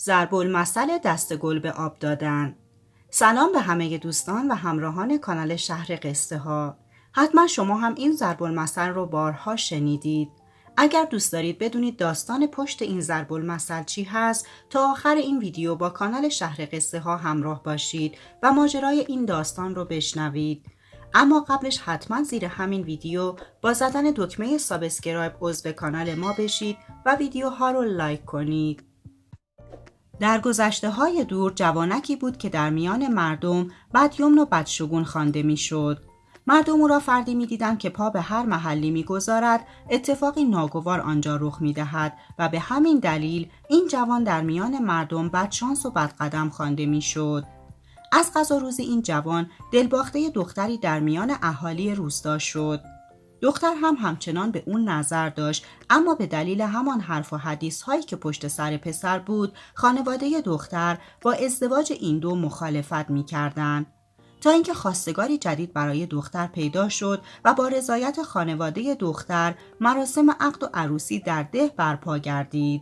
ضرب المثل دست گل به آب دادن. سلام به همه دوستان و همراهان کانال شهر قصه ها. حتما شما هم این ضرب المثل رو بارها شنیدید. اگر دوست دارید بدونید داستان پشت این ضرب المثل چی هست، تا آخر این ویدیو با کانال شهر قصه ها همراه باشید و ماجرای این داستان رو بشنوید. اما قبلش حتما زیر همین ویدیو با زدن دکمه سابسکرایب عضو کانال ما بشید و ویدیوها رو لایک کنید. در گذشته‌های دور جوانکی بود که در میان مردم بدیمن و بدشگون خوانده می‌شد. مردم او را فردی می‌دیدند که پا به هر محلی می‌گذارد، اتفاقی ناگوار آنجا رخ می‌دهد و به همین دلیل این جوان در میان مردم بدشانس و بدقدم خوانده می‌شد. از قضا روزی این جوان دلباخته دختری در میان اهالی روستا شد. دختر هم همچنان به اون نظر داشت، اما به دلیل همان حرف و حدیث هایی که پشت سر پسر بود، خانواده دختر با ازدواج این دو مخالفت می کردن. تا اینکه خواستگاری جدید برای دختر پیدا شد و با رضایت خانواده دختر مراسم عقد و عروسی در ده برپا گردید.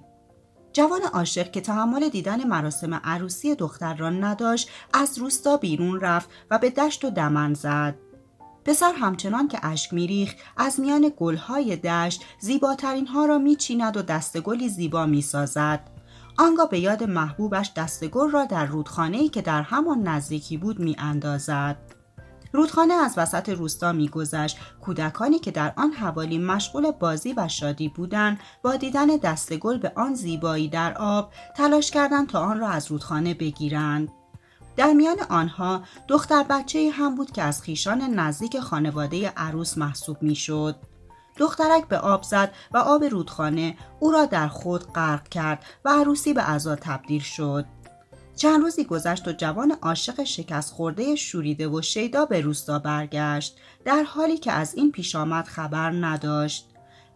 جوان عاشق که تحمل دیدن مراسم عروسی دختر را نداشت، از روستا بیرون رفت و به دشت و دمن زد. پسر همچنان که اشک میریخت از میان گلهای دشت زیباترین ها را میچیند و دستگلی زیبا میسازد. آنگاه به یاد محبوبش دستگل را در رودخانه‌ای که در همان نزدیکی بود میاندازد. رودخانه از وسط روستا میگذشت. کودکانی که در آن حوالی مشغول بازی و شادی بودند، با دیدن دستگل به آن زیبایی در آب تلاش کردند تا آن را از رودخانه بگیرند. در میان آنها دختر بچه‌ای هم بود که از خویشان نزدیک خانواده عروس محسوب میشد. دخترک به آب زد و آب رودخانه او را در خود غرق کرد و عروسی به عزا تبدیل شد. چند روزی گذشت و جوان عاشق شکست خورده شوریده و شیدا به روستا برگشت، در حالی که از این پیش آمد خبر نداشت.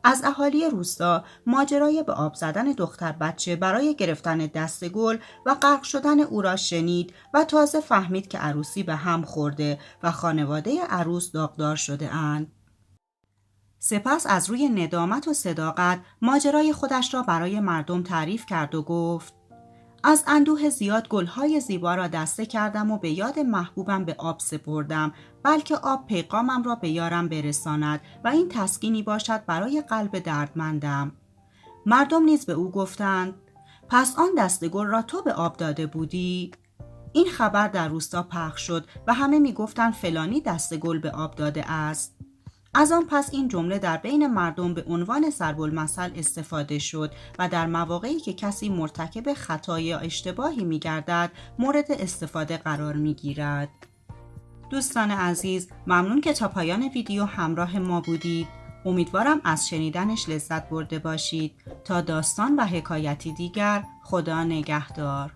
از اهالی روستا ماجرای به آب زدن دختر بچه برای گرفتن دستگل و غرق شدن او را شنید و تازه فهمید که عروسی به هم خورده و خانواده عروس داغدار شده اند. سپس از روی ندامت و صداقت ماجرای خودش را برای مردم تعریف کرد و گفت: از اندوه زیاد گلهای زیبا را دسته کردم و به یاد محبوبم به آب سپردم، بلکه آب پیغامم را به یارم برساند و این تسکینی باشد برای قلب دردمندم. مردم نیز به او گفتند: پس آن دستگل را تو به آب داده بودی؟ این خبر در روستا پخش شد و همه می گفتند فلانی دستگل به آب داده است. از آن پس این جمله در بین مردم به عنوان ضرب المثل استفاده شد و در مواقعی که کسی مرتکب خطا یا اشتباهی می‌گردد مورد استفاده قرار می‌گیرد. دوستان عزیز، ممنون که تا پایان ویدیو همراه ما بودید. امیدوارم از شنیدنش لذت برده باشید. تا داستان و حکایتی دیگر، خدا نگهدار.